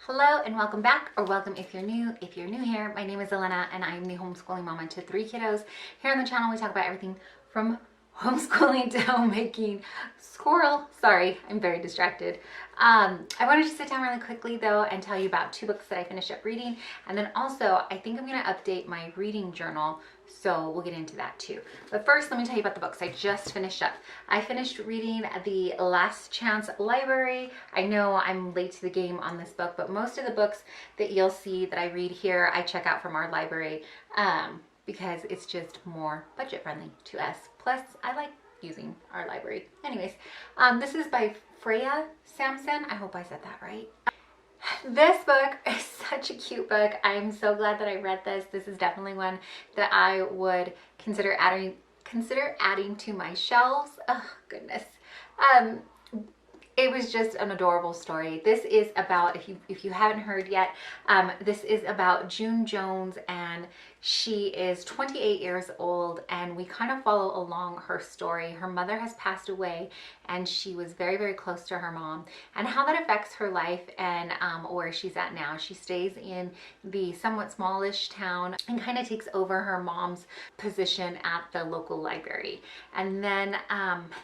Hello and welcome back, or welcome if you're new. If you're new here, my name is Elena and I'm the homeschooling mama to 3 kiddos. Here on the channel we talk about everything from homeschooling to homemaking. Squirrel, sorry, I'm very distracted. I wanted to sit down really quickly though and tell you about 2 books that I finished up reading, and then also I think I'm going to update my reading journal, so we'll get into that too. But first, let me tell you about the books I just finished up. I finished reading The Last Chance Library. I know I'm late to the game on this book, but most of the books that you'll see that I read here, I check out from our library because it's just more budget friendly to us. Plus, I like using our library. Anyways, this is by Freya Samson. I hope I said that right. This book is such a cute book. I'm so glad that I read this. This is definitely one that I would consider adding to my shelves. Oh goodness. It was just an adorable story. This is about, if you haven't heard yet, this is about June Jones, and she is 28 years old, and we kind of follow along her story. Her mother has passed away, and she was very, very close to her mom, and how that affects her life and where she's at now. She stays in the somewhat smallish town and kind of takes over her mom's position at the local library. And then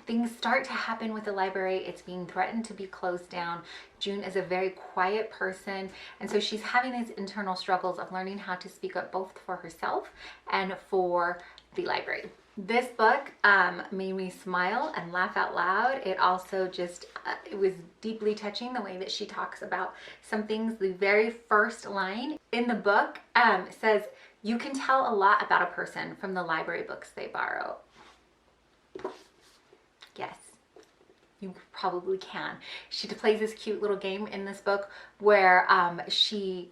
things start to happen with the library. It's being threatened to be closed down. June is a very quiet person, and so she's having these internal struggles of learning how to speak up both for herself and for the library. This book made me smile and laugh out loud. It also just, it was deeply touching the way that she talks about some things. The very first line in the book says, "You can tell a lot about a person from the library books they borrow." Yes. You probably can. She plays this cute little game in this book where she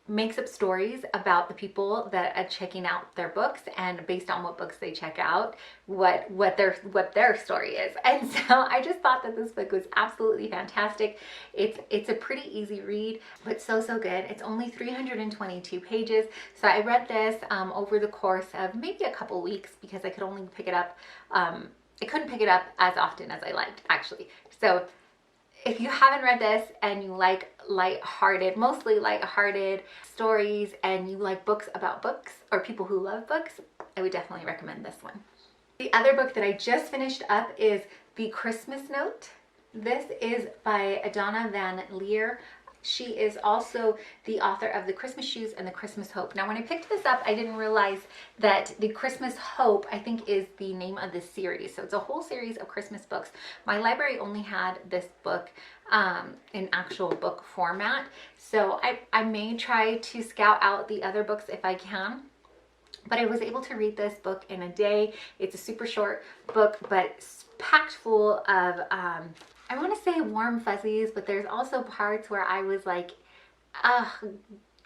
makes up stories about the people that are checking out their books, and based on what books they check out, what their story is. And so I just thought that this book was absolutely fantastic. It's a pretty easy read, but so good. It's only 322 pages. So I read this over the course of maybe a couple weeks because I could only pick it up. I couldn't pick it up as often as I liked, actually. So if you haven't read this and you like lighthearted, mostly lighthearted stories, and you like books about books or people who love books, I would definitely recommend this one. The other book that I just finished up is The Christmas Note. This is by Donna Van Leer. She is also the author of The Christmas Shoes and The Christmas Hope. Now, when I picked this up, I didn't realize that The Christmas Hope, I think, is the name of this series. So it's a whole series of Christmas books. My library only had this book in actual book format. So I may try to scout out the other books if I can. But I was able to read this book in a day. It's a super short book, but packed full of I want to say warm fuzzies, but there's also parts where I was like,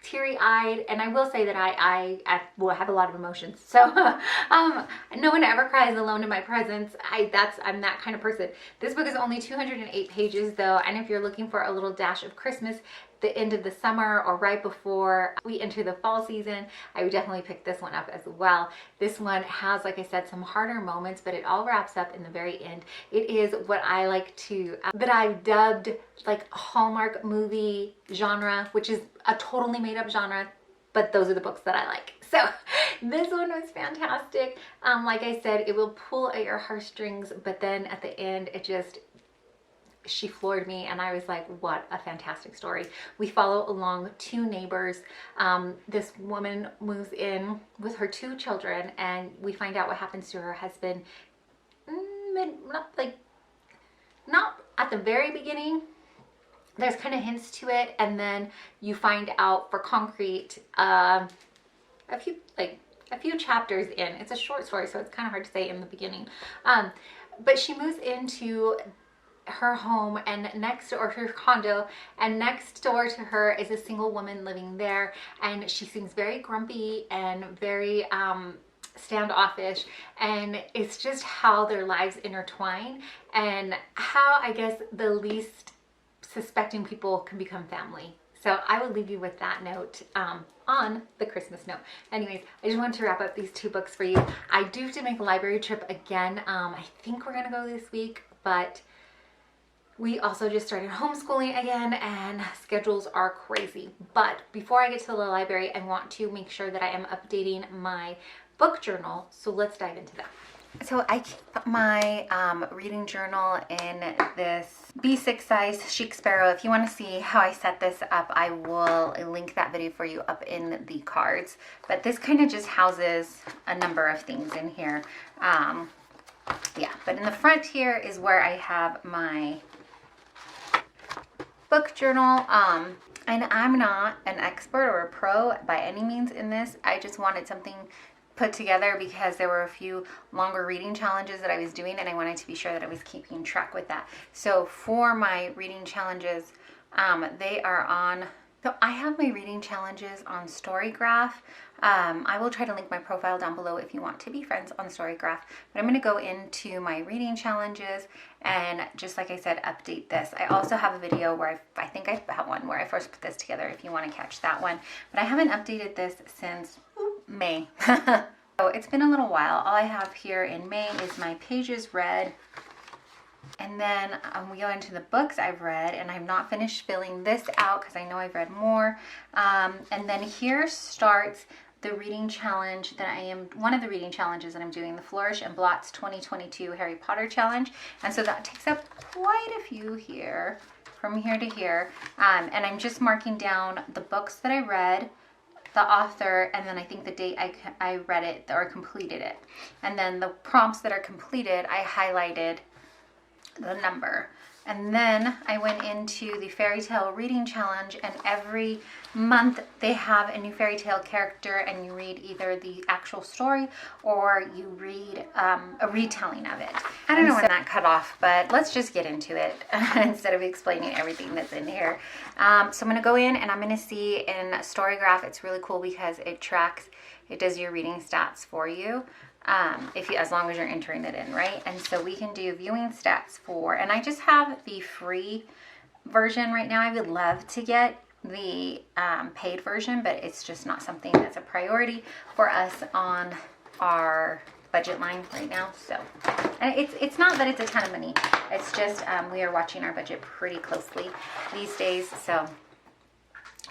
teary-eyed. And I will say that I will have a lot of emotions. So no one ever cries alone in my presence. I'm that kind of person. This book is only 208 pages though, and if you're looking for a little dash of Christmas, the end of the summer or right before we enter the fall season, I would definitely pick this one up as well. This one has, like I said, some harder moments, but it all wraps up in the very end. It is what I like to, that I've dubbed like Hallmark movie genre, which is a totally made up genre, but those are the books that I like. So this one was fantastic. Like I said, it will pull at your heartstrings, but then at the end, she floored me, and I was like, what a fantastic story. We follow along 2 neighbors. This woman moves in with her 2 children, and we find out what happens to her husband. Not at the very beginning. There's kind of hints to it, and then you find out for concrete a few chapters in. It's a short story, so it's kind of hard to say in the beginning. But she moves into her home and her condo, and next door to her is a single woman living there, and she seems very grumpy and very standoffish, and it's just how their lives intertwine and how, I guess, the least suspecting people can become family. So I will leave you with that note on The Christmas Note. Anyways, I just wanted to wrap up these 2 books for you. I do have to make a library trip again. I think we're gonna go this week, but We also just started homeschooling again and schedules are crazy. But before I get to the library, I want to make sure that I am updating my book journal. So let's dive into that. So I keep my reading journal in this B6 size Chic Sparrow. If you want to see how I set this up, I will link that video for you up in the cards. But this kind of just houses a number of things in here. Yeah, but in the front here is where I have my book journal. And I'm not an expert or a pro by any means in this. I just wanted something put together because there were a few longer reading challenges that I was doing and I wanted to be sure that I was keeping track with that. So for my reading challenges, they are on, so I have my reading challenges on Storygraph. I will try to link my profile down below if you want to be friends on Storygraph, but I'm going to go into my reading challenges and just like I said, update this. I also have a video where I think I have one where I first put this together if you want to catch that one, but I haven't updated this since May. So it's been a little while. All I have here in May is my pages read. And then we go into the books I've read, and I've not finished filling this out because I know I've read more. And then here starts the reading challenge that one of the reading challenges that I'm doing, the Flourish and Blots 2022 Harry Potter challenge. And so that takes up quite a few here, from here to here. And I'm just marking down the books that I read, the author, and then I think the date I read it or completed it. And then the prompts that are completed, I highlighted the number. And then I went into the fairy tale reading challenge, and every month they have a new fairy tale character and you read either the actual story or you read a retelling of it. I don't know when that cut off, but let's just get into it instead of explaining everything that's in here. So I'm going to go in and I'm going to see in Storygraph. It's really cool because it does your reading stats for you. As long as you're entering it in, right? And so we can do viewing stats and I just have the free version right now. I would love to get the paid version, but it's just not something that's a priority for us on our budget line right now. So, and it's not that it's a ton of money. It's just we are watching our budget pretty closely these days. So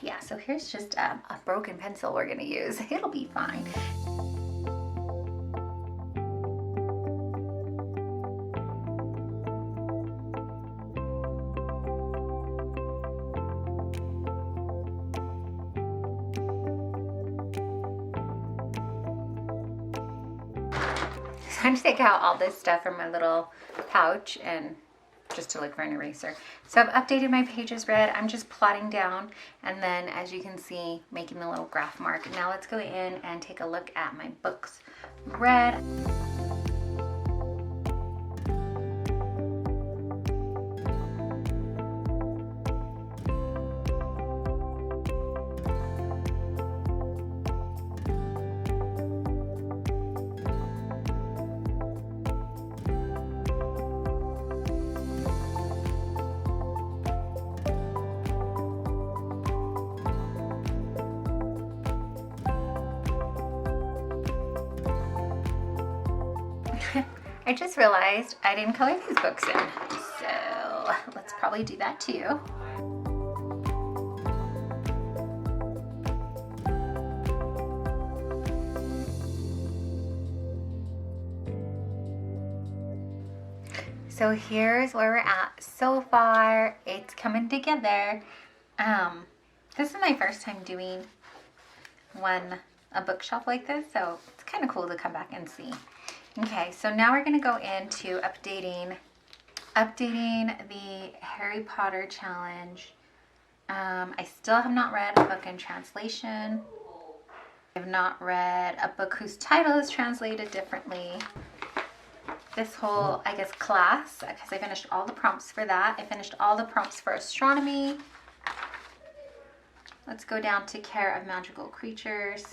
yeah, so here's just a broken pencil we're gonna use. It'll be fine. Time to take out all this stuff from my little pouch and just to look for an eraser. So I've updated my pages read. I'm just plotting down and then, as you can see, making the little graph mark. Now let's go in and take a look at my books read. I just realized I didn't color these books in, so let's probably do that too. So here's where we're at so far. It's coming together. This is my first time doing a bookshelf like this, so it's kind of cool to come back and see. Okay, so now we're going to go into updating the Harry Potter challenge. I still have not read a book in translation. I have not read a book whose title is translated differently. This whole, I guess, class, because I finished all the prompts for that. I finished all the prompts for astronomy. Let's go down to Care of Magical Creatures.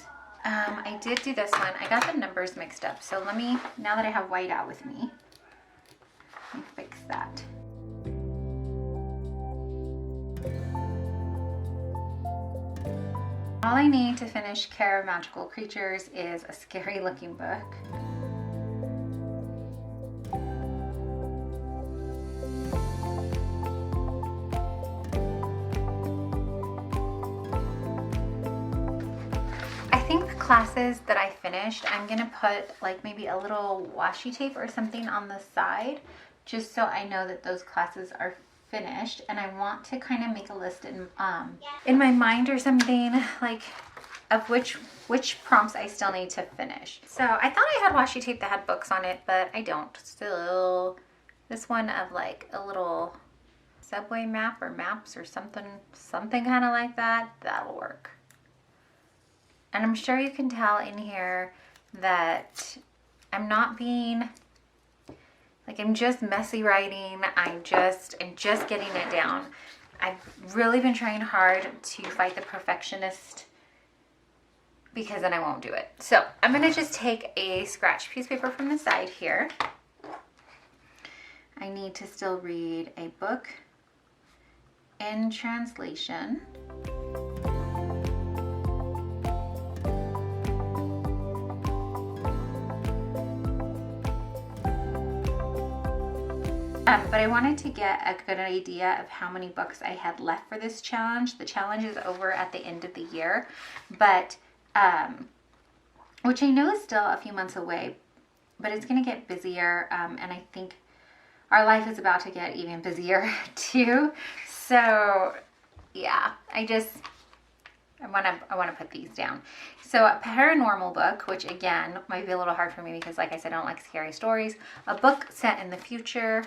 I did do this one. I got the numbers mixed up. So let me, now that I have white out with me, let me fix that. All I need to finish Care of Magical Creatures is a scary looking book. classes that I finished, I'm gonna put like maybe a little washi tape or something on the side, just so I know that those classes are finished. And I want to kind of make a list in my mind or something, like of which prompts I still need to finish. So I thought I had washi tape that had books on it, but I don't. Still, this one of like a little subway map or maps or something kind of like that, that'll work. And I'm sure you can tell in here that I'm not being, like, I'm just messy writing. I'm just getting it down. I've really been trying hard to fight the perfectionist, because then I won't do it. So I'm gonna just take a scratch piece of paper from the side here. I need to still read a book in translation. But I wanted to get a good idea of how many books I had left for this challenge. The challenge is over at the end of the year, but which I know is still a few months away, but it's going to get busier, and I think our life is about to get even busier too. So yeah, I want to put these down. So a paranormal book, which again might be a little hard for me because, like I said, I don't like scary stories. A book set in the future.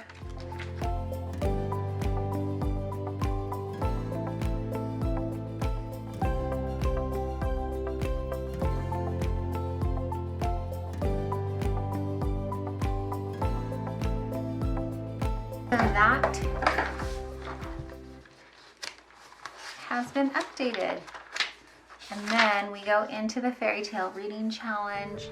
So that has been updated. And then we go into the fairy tale reading challenge.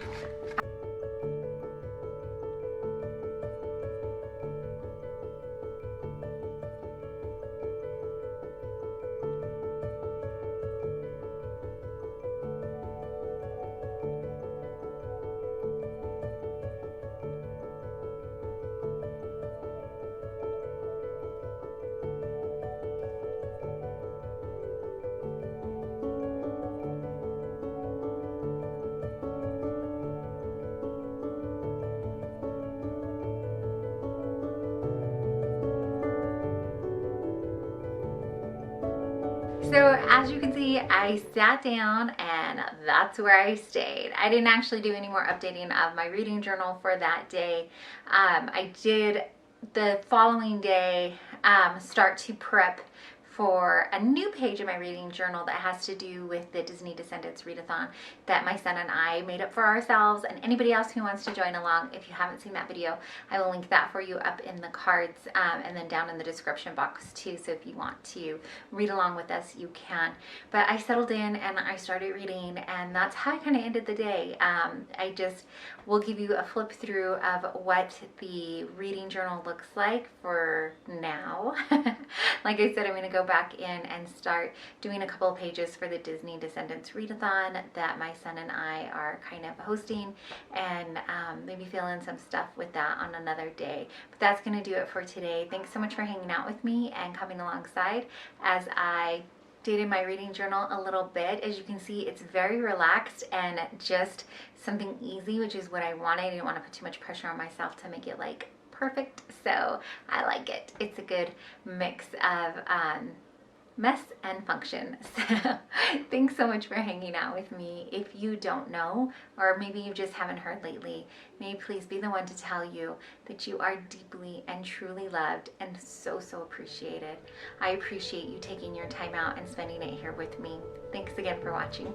So as you can see, I sat down and that's where I stayed. I didn't actually do any more updating of my reading journal for that day. I did the following day start to prep for a new page in my reading journal that has to do with the Disney Descendants readathon that my son and I made up for ourselves, and anybody else who wants to join along. If you haven't seen that video, I will link that for you up in the cards and then down in the description box too, so if you want to read along with us, you can. But I settled in and I started reading, and that's how I kind of ended the day. I just will give you a flip through of what the reading journal looks like for now. Like I said, I'm going to go back in and start doing a couple of pages for the Disney Descendants readathon that my son and I are kind of hosting, and maybe fill in some stuff with that on another day. But that's going to do it for today. Thanks so much for hanging out with me and coming alongside as I did in my reading journal a little bit. As you can see, it's very relaxed and just something easy, which is what I wanted. I didn't want to put too much pressure on myself to make it like perfect, so I like it. It's a good mix of mess and function. So thanks so much for hanging out with me. If you don't know, or maybe you just haven't heard lately, may please be the one to tell you that you are deeply and truly loved and so appreciated. I appreciate you taking your time out and spending it here with me. Thanks again for watching.